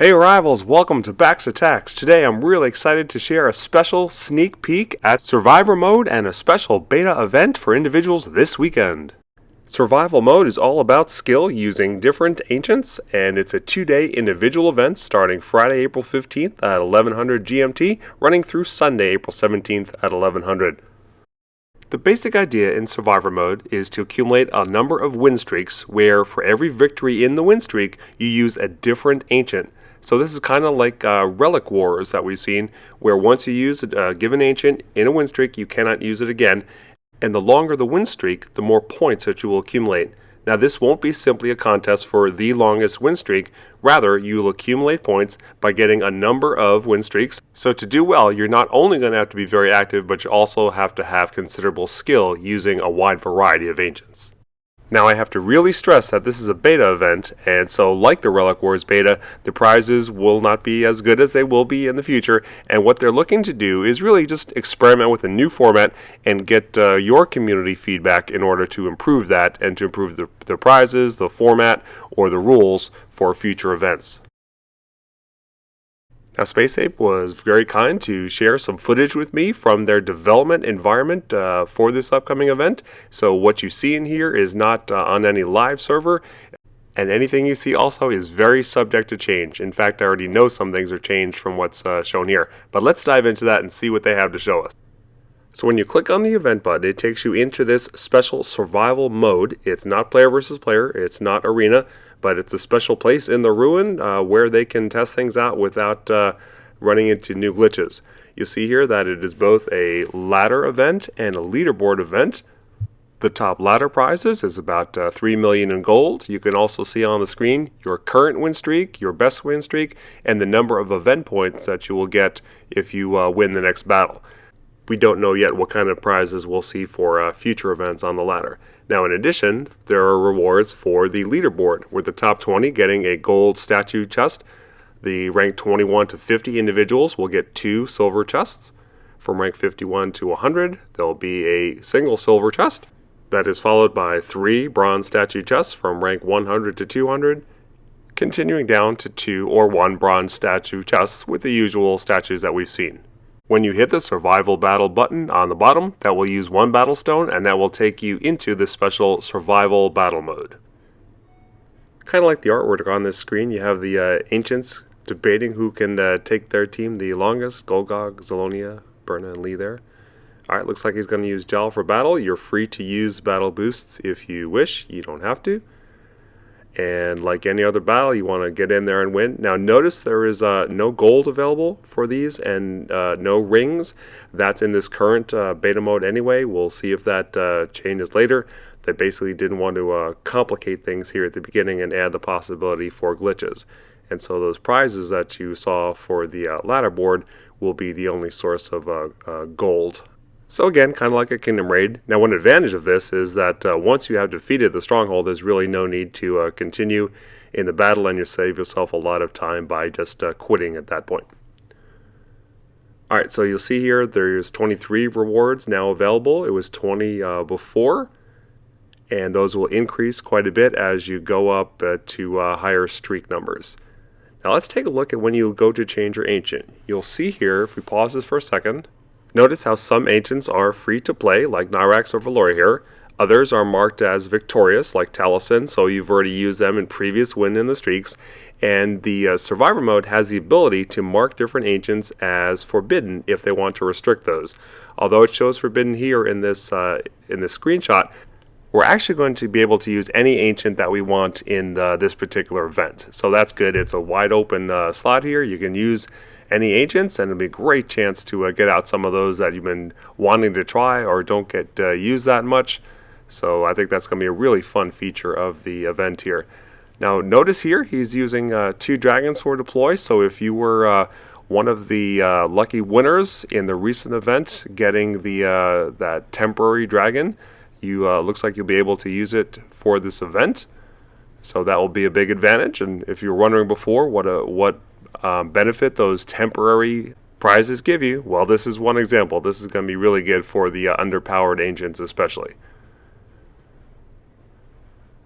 Hey rivals, welcome to Back's Attacks. Today I'm really excited to share a special sneak peek at Survivor Mode and a special beta event for individuals this weekend. Survival Mode is all about skill using different ancients, and it's a 2-day individual event starting Friday, April 15th at 1100 GMT, running through Sunday, April 17th at 1100. The basic idea in Survivor Mode is to accumulate a number of win streaks where for every victory in the win streak you use a different ancient. So this is kind of like relic wars that we've seen, where once you use a given ancient in a win streak, you cannot use it again. And the longer the win streak, the more points that you will accumulate. Now this won't be simply a contest for the longest win streak, rather you will accumulate points by getting a number of win streaks. So to do well, you're not only going to have to be very active, but you also have to have considerable skill using a wide variety of ancients. Now I have to really stress that this is a beta event, and so like the Relic Wars beta, the prizes will not be as good as they will be in the future, and what they're looking to do is really just experiment with a new format and get your community feedback in order to improve that and to improve the prizes, the format, or the rules for future events. Now Space Ape was very kind to share some footage with me from their development environment for this upcoming event. So what you see in here is not on any live server, and anything you see also is very subject to change. In fact, I already know some things are changed from what's shown here. But let's dive into that and see what they have to show us. So when you click on the event button, it takes you into this special survival mode. It's not player versus player, it's not arena, but it's a special place in the ruin where they can test things out without running into new glitches. You see here that it is both a ladder event and a leaderboard event. The top ladder prizes is about 3 million in gold. You can also see on the screen your current win streak, your best win streak, and the number of event points that you will get if you win the next battle. We don't know yet what kind of prizes we'll see for future events on the ladder. Now in addition, there are rewards for the leaderboard, with the top 20 getting a gold statue chest. The rank 21 to 50 individuals will get 2 silver chests. From rank 51 to 100, there'll be a single silver chest. That is followed by 3 bronze statue chests from rank 100 to 200, continuing down to 2 or 1 bronze statue chests with the usual statues that we've seen. When you hit the survival battle button on the bottom, that will use 1 battle stone, and that will take you into this special survival battle mode. Kind of like the artwork on this screen, you have the ancients debating who can take their team the longest. Golgog, Zalonia, Berna, and Lee there. Alright, looks like he's going to use Jal for battle. You're free to use battle boosts if you wish. You don't have to. And like any other battle, you want to get in there and win. Now notice there is no gold available for these and no rings. That's in this current beta mode anyway. We'll see if that changes later. They basically didn't want to complicate things here at the beginning and add the possibility for glitches. And so those prizes that you saw for the ladder board will be the only source of gold. So again, kind of like a Kingdom Raid. Now one advantage of this is that once you have defeated the stronghold, there's really no need to continue in the battle, and you save yourself a lot of time by just quitting at that point. Alright, so you'll see here there's 23 rewards now available. It was 20 before, and those will increase quite a bit as you go up to higher streak numbers. Now let's take a look at when you go to change your ancient. You'll see here, if we pause this for a second, notice how some ancients are free to play, like Nyrax or Valori here. Others are marked as victorious, like Taliesin, so you've already used them in previous win in the streaks. And the Survivor mode has the ability to mark different ancients as forbidden if they want to restrict those. Although it shows forbidden here in this screenshot, we're actually going to be able to use any ancient that we want in this particular event. So that's good. It's a wide open slot here. You can use any ancients, and it'll be a great chance to get out some of those that you've been wanting to try or don't get used that much. So I think that's going to be a really fun feature of the event here. Now notice here he's using 2 dragons for deploy, so if you were one of the lucky winners in the recent event getting the that temporary dragon, you looks like you'll be able to use it for this event. So that will be a big advantage, and if you're wondering before what benefit those temporary prizes give you, well, this is one example. This is going to be really good for the underpowered ancients especially.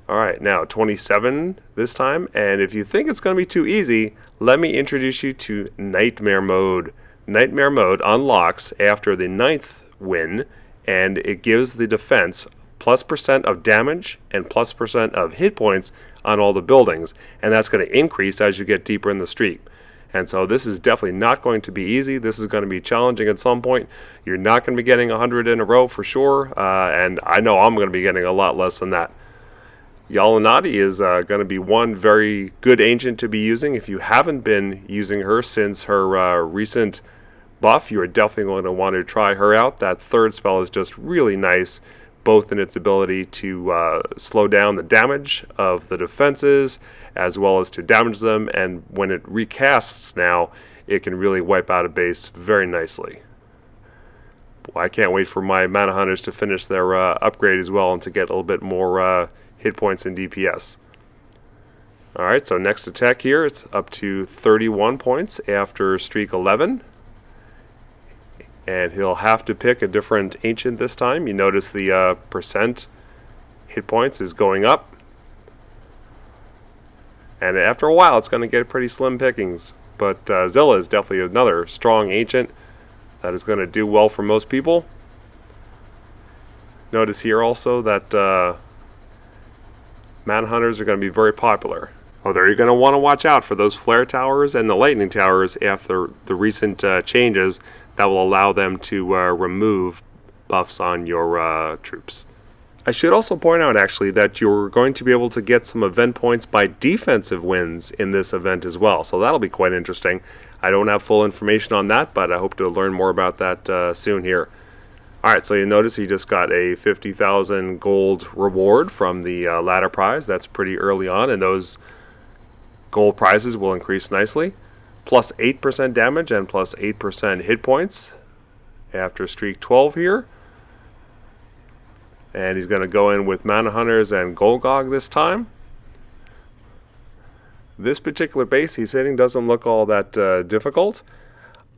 All right, now 27 this time, and if you think it's going to be too easy, let me introduce you to Nightmare Mode. Nightmare Mode unlocks after the 9th win, and it gives the defense +% of damage and +% of hit points on all the buildings, and that's going to increase as you get deeper in the streak. And so this is definitely not going to be easy. This is going to be challenging at some point. You're not going to be getting 100 in a row for sure, and I know I'm going to be getting a lot less than that. Yalanati is going to be one very good ancient to be using. If you haven't been using her since her recent buff, you are definitely going to want to try her out. That third spell is just really nice, both in its ability to slow down the damage of the defenses, as well as to damage them, and when it recasts now, it can really wipe out a base very nicely. Well, I can't wait for my mana hunters to finish their upgrade as well and to get a little bit more hit points and DPS. Alright, so next attack here, it's up to 31 points after streak 11. And he'll have to pick a different ancient this time. You notice the percent hit points is going up. And after a while, it's going to get pretty slim pickings. But Zilla is definitely another strong ancient that is going to do well for most people. Notice here also that Mana Hunters are going to be very popular. Although you're going to want to watch out for those flare towers and the lightning towers after the recent changes that will allow them to remove buffs on your troops. I should also point out actually that you're going to be able to get some event points by defensive wins in this event as well, so that'll be quite interesting. I don't have full information on that, but I hope to learn more about that soon here. Alright, so you notice he just got a 50,000 gold reward from the ladder prize. That's pretty early on, and those gold prizes will increase nicely. Plus 8% damage and plus 8% hit points after streak 12 here. And he's going to go in with Mana Hunters and Golgog this time. This particular base he's hitting doesn't look all that difficult.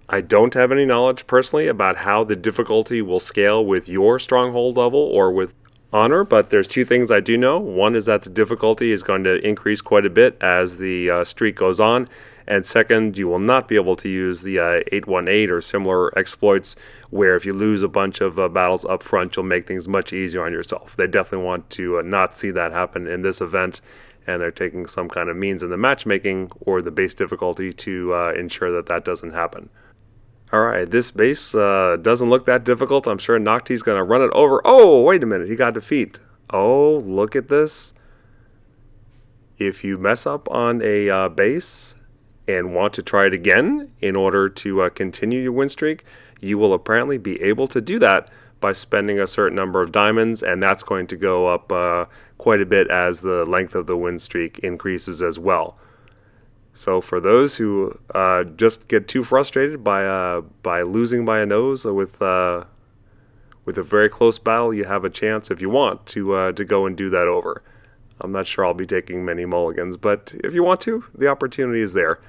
I don't have any knowledge personally about how the difficulty will scale with your stronghold level or with honor, but there's two things I do know. One is that the difficulty is going to increase quite a bit as the streak goes on, and second, you will not be able to use the 818 or similar exploits where if you lose a bunch of battles up front, you'll make things much easier on yourself. They definitely want to not see that happen in this event, and they're taking some kind of means in the matchmaking or the base difficulty to ensure that that doesn't happen. Alright, this base doesn't look that difficult. I'm sure Nocti's going to run it over. Oh, wait a minute. He got defeat. Oh, look at this. If you mess up on a base and want to try it again in order to continue your win streak, you will apparently be able to do that by spending a certain number of diamonds, and that's going to go up quite a bit as the length of the win streak increases as well. So for those who just get too frustrated by losing by a nose with a very close battle, you have a chance if you want to go and do that over. I'm not sure I'll be taking many mulligans, but if you want to, the opportunity is there.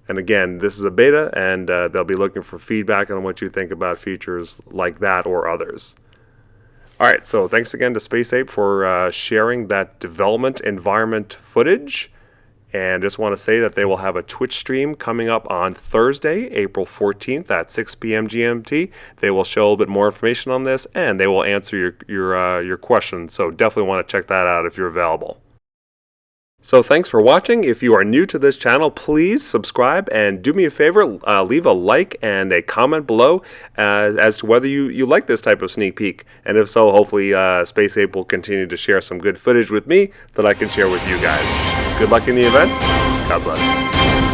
And again, this is a beta, and they'll be looking for feedback on what you think about features like that or others. Alright, so thanks again to Space Ape for sharing that development environment footage. And just want to say that they will have a Twitch stream coming up on Thursday, April 14th at 6 p.m. GMT. They will show a little bit more information on this, and they will answer your questions. So definitely want to check that out if you're available. So thanks for watching. If you are new to this channel, please subscribe and do me a favor, leave a like and a comment below as to whether you like this type of sneak peek. And if so, hopefully Space Ape will continue to share some good footage with me that I can share with you guys. Good luck in the event. God bless.